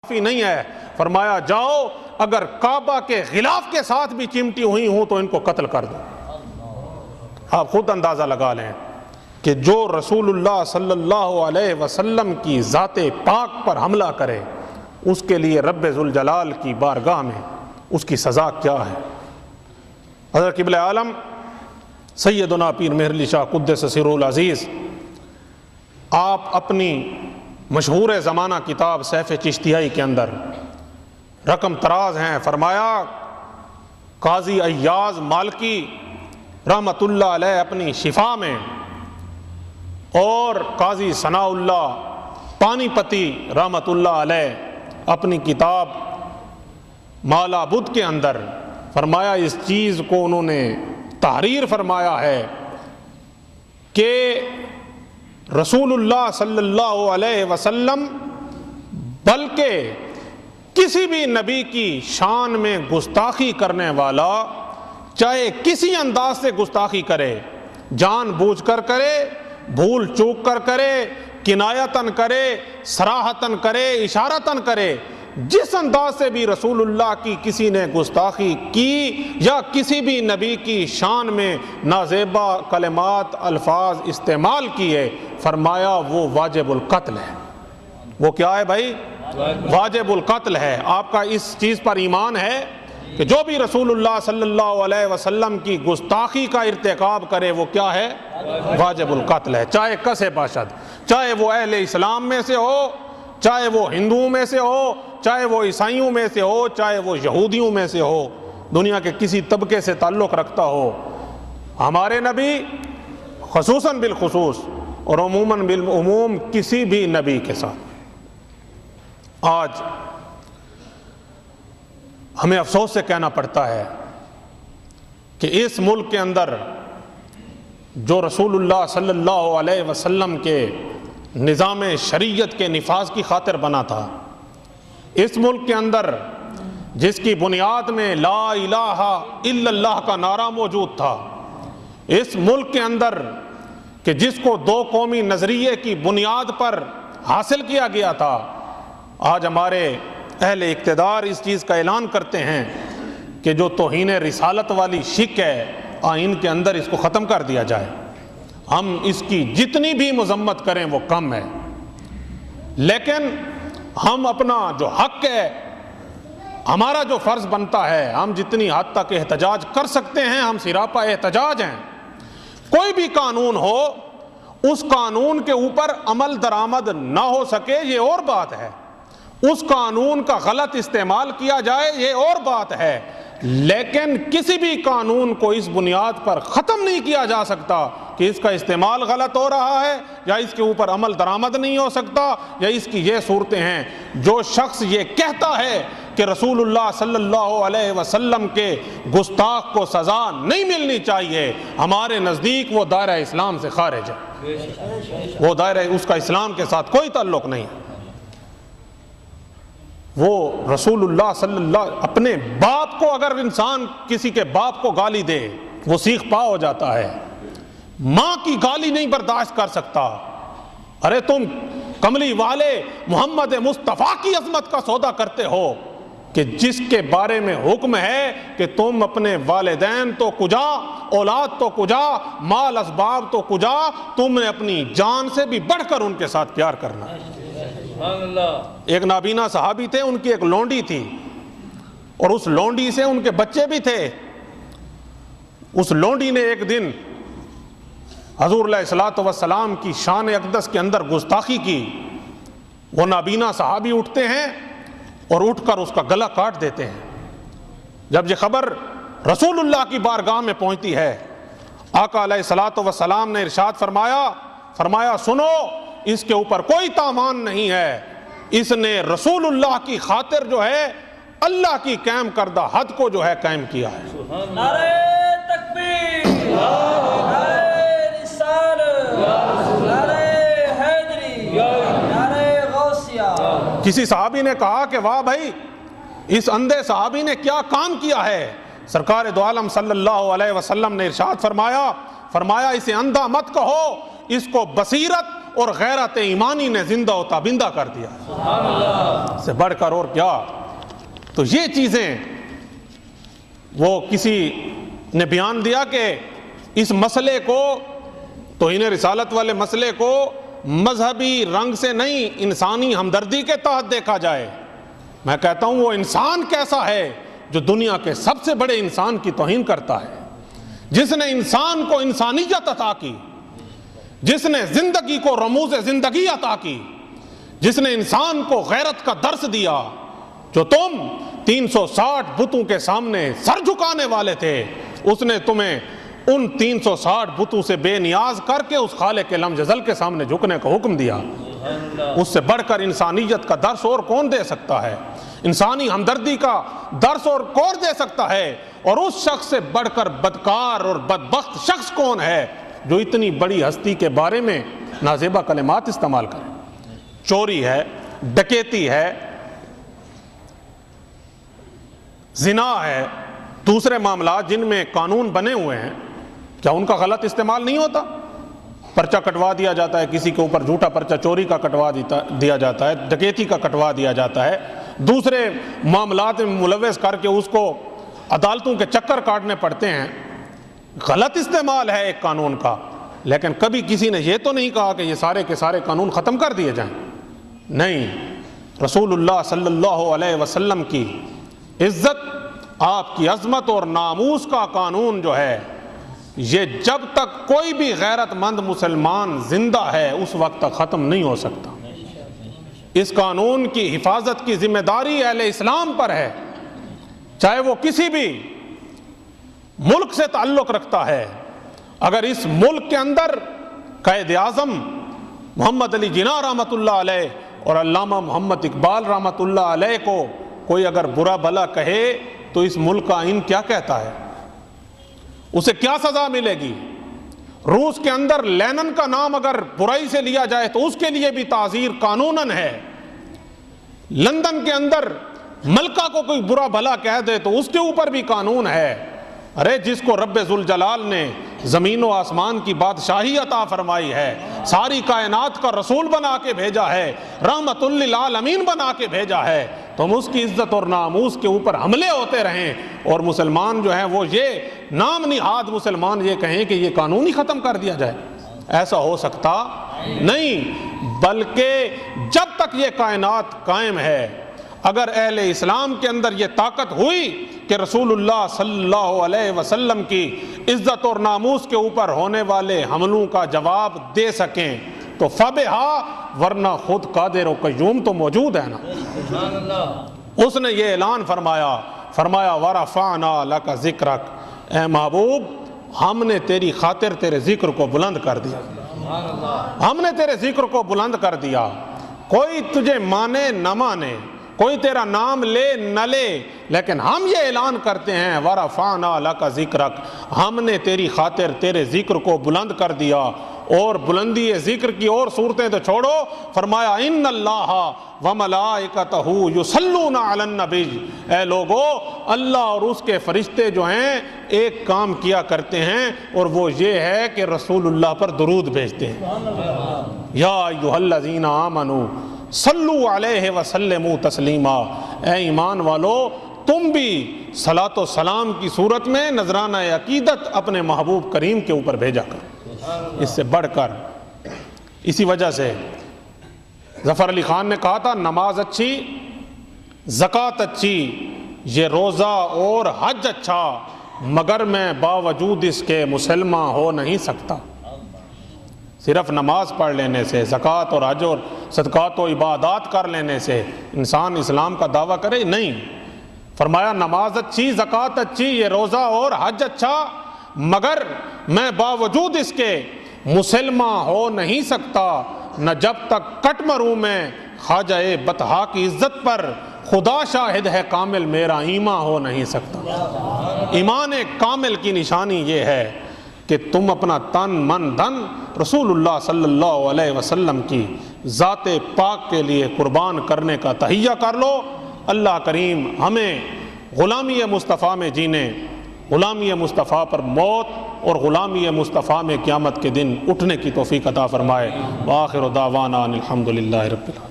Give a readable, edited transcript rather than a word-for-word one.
کافی نہیں ہے، فرمایا جاؤ اگر کعبہ کے غلاف کے ساتھ بھی چمٹی ہوئی ہوں تو ان کو قتل کر دو۔ آپ خود اندازہ لگا لیں کہ جو رسول اللہ صلی اللہ علیہ وسلم کی ذات پاک پر حملہ کرے اس کے لیے رب ذوالجلال کی بارگاہ میں اس کی سزا کیا ہے۔ حضرت قبلہ عالم سیدنا پیر مہر علی شاہ قدس سرہ العزیز آپ اپنی مشہور زمانہ کتاب سیف چشتیائی کے اندر رقم تراز ہیں، فرمایا قاضی ایاز مالکی رحمت اللہ علیہ اپنی شفا میں اور قاضی ثناء اللہ پانی پتی رحمت اللہ علیہ اپنی کتاب مالا بدھ کے اندر فرمایا اس چیز کو انہوں نے تحریر فرمایا ہے کہ رسول اللہ صلی اللہ علیہ وسلم بلکہ کسی بھی نبی کی شان میں گستاخی کرنے والا چاہے کسی انداز سے گستاخی کرے، جان بوجھ کر کرے، بھول چوک کر کرے، کنایتاً کرے، صراحتاً کرے، اشارتاً کرے، جس انداز سے بھی رسول اللہ کی کسی نے گستاخی کی یا کسی بھی نبی کی شان میں نازیبا کلمات الفاظ استعمال کیے، فرمایا وہ واجب القتل ہے۔ وہ کیا ہے بھائی؟ واجب القتل ہے۔ آپ کا اس چیز پر ایمان ہے کہ جو بھی رسول اللہ صلی اللہ علیہ وسلم کی گستاخی کا ارتکاب کرے وہ کیا ہے؟ واجب القتل ہے، چاہے کسے باشد، چاہے وہ اہل اسلام میں سے ہو، چاہے وہ ہندوؤں میں سے ہو، چاہے وہ عیسائیوں میں سے ہو، چاہے وہ یہودیوں میں سے ہو، دنیا کے کسی طبقے سے تعلق رکھتا ہو۔ ہمارے نبی خصوصاً بالخصوص اور عموماً بالعموم کسی بھی نبی کے ساتھ۔ آج ہمیں افسوس سے کہنا پڑتا ہے کہ اس ملک کے اندر جو رسول اللہ صلی اللہ علیہ وسلم کے نظام شریعت کے نفاذ کی خاطر بنا تھا، اس ملک کے اندر جس کی بنیاد میں لا الہ الا اللہ کا نعرہ موجود تھا، اس ملک کے اندر کہ جس کو دو قومی نظریے کی بنیاد پر حاصل کیا گیا تھا، آج ہمارے اہل اقتدار اس چیز کا اعلان کرتے ہیں کہ جو توہین رسالت والی شک ہے آئین کے اندر اس کو ختم کر دیا جائے۔ ہم اس کی جتنی بھی مذمت کریں وہ کم ہے، لیکن ہم اپنا جو حق ہے، ہمارا جو فرض بنتا ہے، ہم جتنی حد تک احتجاج کر سکتے ہیں ہم سراپا احتجاج ہیں۔ کوئی بھی قانون ہو اس قانون کے اوپر عمل درآمد نہ ہو سکے یہ اور بات ہے، اس قانون کا غلط استعمال کیا جائے یہ اور بات ہے، لیکن کسی بھی قانون کو اس بنیاد پر ختم نہیں کیا جا سکتا کہ اس کا استعمال غلط ہو رہا ہے یا اس کے اوپر عمل درآمد نہیں ہو سکتا یا اس کی یہ صورتیں ہیں۔ جو شخص یہ کہتا ہے کہ رسول اللہ صلی اللہ علیہ وسلم کے گستاخ کو سزا نہیں ملنی چاہیے، ہمارے نزدیک وہ دائرہ اسلام سے خارج ہے، وہ دائرہ اس کا اسلام کے ساتھ کوئی تعلق نہیں ہے۔ وہ رسول اللہ صلی اللہ اپنے باپ کو اگر انسان کسی کے باپ کو گالی دے وہ سیخ پا ہو جاتا ہے، ماں کی گالی نہیں برداشت کر سکتا۔ ارے تم کملی والے محمد مصطفیٰ کی عظمت کا سودا کرتے ہو کہ جس کے بارے میں حکم ہے کہ تم اپنے والدین تو کجا، اولاد تو کجا، مال اسباب تو کجا، تم نے اپنی جان سے بھی بڑھ کر ان کے ساتھ پیار کرنا۔ ایک نابینا صحابی تھے، ان کی ایک لونڈی تھی اور اس لونڈی سے ان کے بچے بھی تھے۔ اس لونڈی نے ایک دن حضور علیہ الصلوۃ والسلام کی شان اقدس کے اندر گستاخی کی۔ وہ نابینا صحابی اٹھتے ہیں اور اٹھ کر اس کا گلا کاٹ دیتے ہیں۔ جب یہ خبر رسول اللہ کی بارگاہ میں پہنچتی ہے، آقا علیہ الصلوۃ والسلام نے ارشاد فرمایا سنو، اس کے اوپر کوئی تاوان نہیں ہے، اس نے رسول اللہ کی خاطر جو ہے اللہ کی قائم کردہ حد کو جو ہے قائم کیا ہے۔ نعرہ تکبیر، نعرہ رسالت، نعرہ حیدری، نعرہ غوثیہ۔ کسی صحابی نے کہا کہ واہ بھائی، اس اندھے صحابی نے کیا کام کیا ہے؟ سرکار دو عالم صلی اللہ علیہ وسلم نے ارشاد فرمایا اسے اندھا مت کہو، اس کو بصیرت اور غیرت ایمانی نے زندہ و تابندہ کر دیا، اس سے بڑھ کر اور کیا۔ تو یہ چیزیں وہ کسی نے بیان دیا کہ اس مسئلے کو، توہین رسالت والے مسئلے کو مذہبی رنگ سے نہیں، انسانی ہمدردی کے تحت دیکھا جائے۔ میں کہتا ہوں وہ انسان کیسا ہے جو دنیا کے سب سے بڑے انسان کی توہین کرتا ہے، جس نے انسان کو انسانیت عطا کی، جس نے زندگی کو رموز زندگی عطا کی، جس نے انسان کو غیرت کا درس دیا۔ جو تم 360 بتوں کے سامنے سر جھکانے والے تھے، اس نے تمہیں ان 360 بتوں سے بے نیاز کر کے اس خالق لم یزل کے سامنے جھکنے کا حکم دیا۔ اس سے بڑھ کر انسانیت کا درس اور کون دے سکتا ہے؟ انسانی ہمدردی کا درس اور کون دے سکتا ہے؟ اور اس شخص سے بڑھ کر بدکار اور بدبخت شخص کون ہے جو اتنی بڑی ہستی کے بارے میں نازیبا کلمات استعمال کرے؟ چوری ہے، ڈکیتی ہے، زنا ہے، دوسرے معاملات جن میں قانون بنے ہوئے ہیں، کیا ان کا غلط استعمال نہیں ہوتا؟ پرچہ کٹوا دیا جاتا ہے، کسی کے اوپر جھوٹا پرچہ چوری کا کٹوا دیا جاتا ہے، ڈکیتی کا کٹوا دیا جاتا ہے، دوسرے معاملات میں ملوث کر کے اس کو عدالتوں کے چکر کاٹنے پڑتے ہیں۔ غلط استعمال ہے ایک قانون کا، لیکن کبھی کسی نے یہ تو نہیں کہا کہ یہ سارے کے سارے قانون ختم کر دیے جائیں۔ نہیں، رسول اللہ صلی اللہ علیہ وسلم کی عزت، آپ کی عظمت اور ناموس کا قانون جو ہے، یہ جب تک کوئی بھی غیرت مند مسلمان زندہ ہے اس وقت تک ختم نہیں ہو سکتا۔ اس قانون کی حفاظت کی ذمہ داری اہل اسلام پر ہے، چاہے وہ کسی بھی ملک سے تعلق رکھتا ہے۔ اگر اس ملک کے اندر قائد اعظم محمد علی جناح رحمۃ اللہ علیہ اور علامہ محمد اقبال رحمۃ اللہ علیہ کو کوئی اگر برا بھلا کہے تو اس ملک کا آئین کیا کہتا ہے؟ اسے کیا سزا ملے گی؟ روس کے اندر لینن کا نام اگر برائی سے لیا جائے تو اس کے لیے بھی تعزیر قانوناً ہے۔ لندن کے اندر ملکہ کو کوئی برا بھلا کہہ دے تو اس کے اوپر بھی قانون ہے۔ ارے جس کو رب ذوالجلال نے زمین و آسمان کی بادشاہی عطا فرمائی ہے، ساری کائنات کا رسول بنا کے بھیجا ہے، رحمت للعالمین بنا کے بھیجا ہے، تم اس کی عزت اور ناموس کے اوپر حملے ہوتے رہیں اور مسلمان جو ہیں وہ یہ نام نہاد مسلمان یہ کہیں کہ یہ قانون ہی ختم کر دیا جائے؟ ایسا ہو سکتا نہیں، بلکہ جب تک یہ کائنات قائم ہے، اگر اہل اسلام کے اندر یہ طاقت ہوئی کہ رسول اللہ صلی اللہ علیہ وسلم کی عزت اور ناموس کے اوپر ہونے والے حملوں کا جواب دے سکیں تو فبہا، ورنہ خود قادر و قیوم تو موجود ہے نا۔ اس نے یہ اعلان فرمایا وَرَفَعْنَا لَكَ ذِكْرَكَ، اے محبوب ہم نے تیری خاطر تیرے ذکر کو بلند کر دیا، ہم نے تیرے ذکر کو بلند کر دیا۔ کوئی تجھے مانے نہ مانے، کوئی تیرا نام لے نہ لے، لیکن ہم یہ اعلان کرتے ہیں وَرَفَعْنَا لَكَ ذِكْرَكَ، ہم نے تیری خاطر تیرے ذکر کو بلند کر دیا۔ اور بلندی ذکر کی اور صورتیں تو چھوڑو، فرمایا ان اللہ وملائکتہ یصلون علی النبی، اے لوگو اللہ اور اس کے فرشتے جو ہیں ایک کام کیا کرتے ہیں اور وہ یہ ہے کہ رسول اللہ پر درود بھیجتے ہیں۔ یا ایھا الذین آمنوا صلوا علیہ وسلموا تسلیما، اے ایمان والو تم بھی صلاۃ و سلام کی صورت میں نذرانہ عقیدت اپنے محبوب کریم کے اوپر بھیجا کر۔ اس سے بڑھ کر، اسی وجہ سے ظفر علی خان نے کہا تھا نماز اچھی، زکوٰۃ اچھی، یہ روزہ اور حج اچھا، مگر میں باوجود اس کے مسلمان ہو نہیں سکتا۔ صرف نماز پڑھ لینے سے، زکوٰۃ اور حج اور صدقات و عبادات کر لینے سے انسان اسلام کا دعویٰ کرے نہیں۔ فرمایا نماز اچھی، زکوٰۃ اچھی، یہ روزہ اور حج اچھا، مگر میں باوجود اس کے مسلمان ہو نہیں سکتا، نہ جب تک کٹ مروں میں خواجہ بطحا کی عزت پر، خدا شاہد ہے کامل میرا ایمان ہو نہیں سکتا۔ ایمان کامل کی نشانی یہ ہے کہ تم اپنا تن من دھن رسول اللہ صلی اللہ علیہ وسلم کی ذات پاک کے لیے قربان کرنے کا تہیہ کر لو۔ اللہ کریم ہمیں غلامی مصطفیٰ میں جینے غلامی مصطفیٰ پر موت اور غلامی مصطفیٰ میں قیامت کے دن اٹھنے کی توفیق عطا فرمائے۔ وآخر دعوانا ان الحمد للہ رب العالمین۔